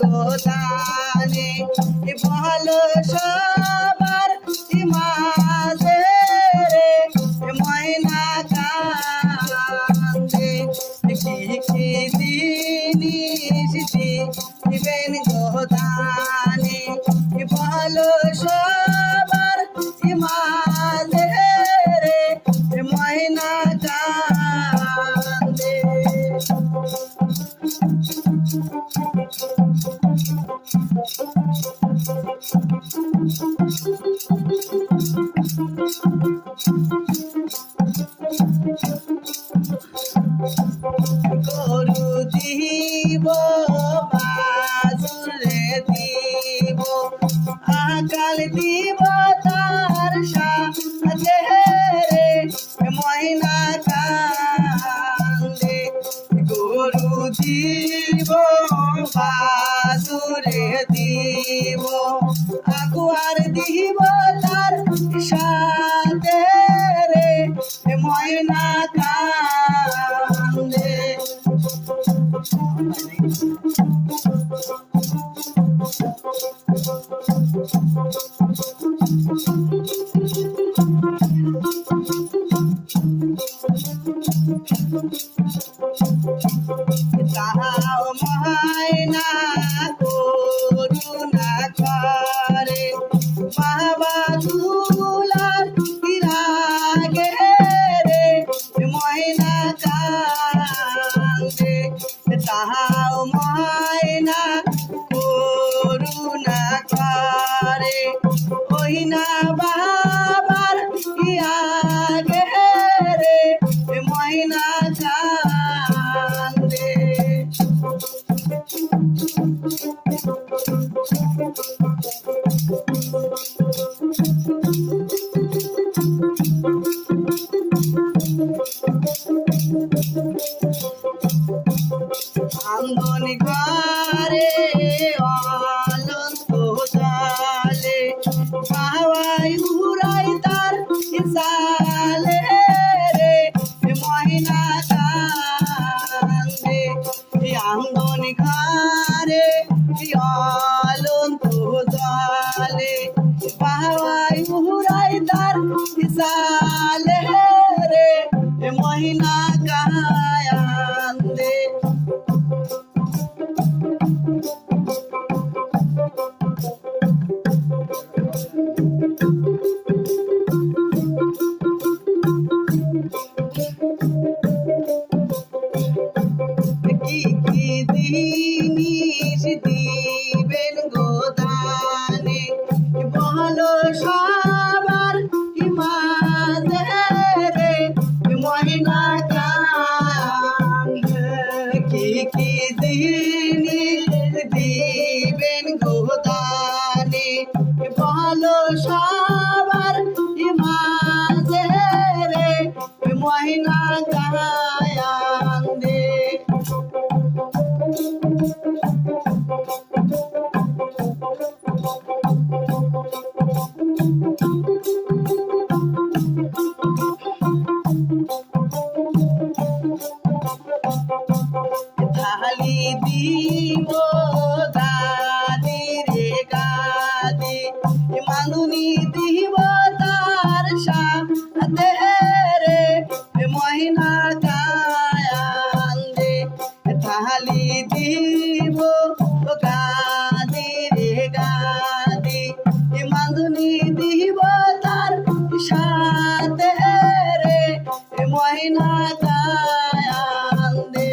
গোদানে ভালো সবার মাঝে রে ময়না কান্দে কি কি জিনিস দিবেন গোদানে ভালো সবার মাঝে রে ময়না কান্দে গরু দিব বাজুরে দিব আকাল দিব তার সাথে রে ময়না কান্দে গরু দিব বাজুরে দিব আকুয়ার দিব তার সাথে রে ময়না কান্দে তাও ময়না করুণা করে বাবা দুলার রাগে রে ময়না কান্দে তাও ময়না করুণা করে ওই না বাবার আগে রে ময়না কান্দে আঙ্গন ঘরে অলন্ত জলে হাওয়ায় উড়াই তার সালে রে ময়না কান্দে আঙ্গন ঘরে অলন্ত জলে হাওয়ায় উড়াই তার সালে রে ময়না কান্দে কি কি জিনিস দিবেন গোদানে ভালো সবার মাঝে রে ময়না কান্দে কি কি জিনিস দিবেন গোদানে ভালো সবার মাঝে রে ময়না কান্দে থালি দিব গাদি রে গাদি মাঙ্গুনি দিব তার সাথে রে ময়না কান্দে থালি দিব গাদি রে গাদি মাঙ্গুনি দিব তার সাথে রে ময়না কান্দে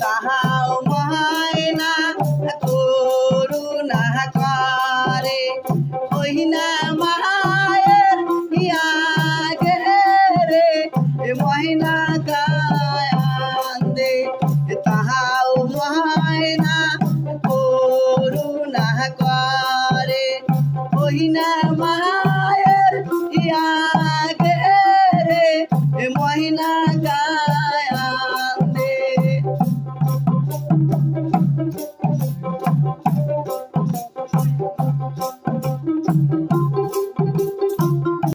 তাহাও ময়না করুণা করে ওই না মায়ের আগে রে ময়না কান্দে তাহাও ময়না করুণা করে ওই না মায়ের আগে রে ময়না কান্দে रे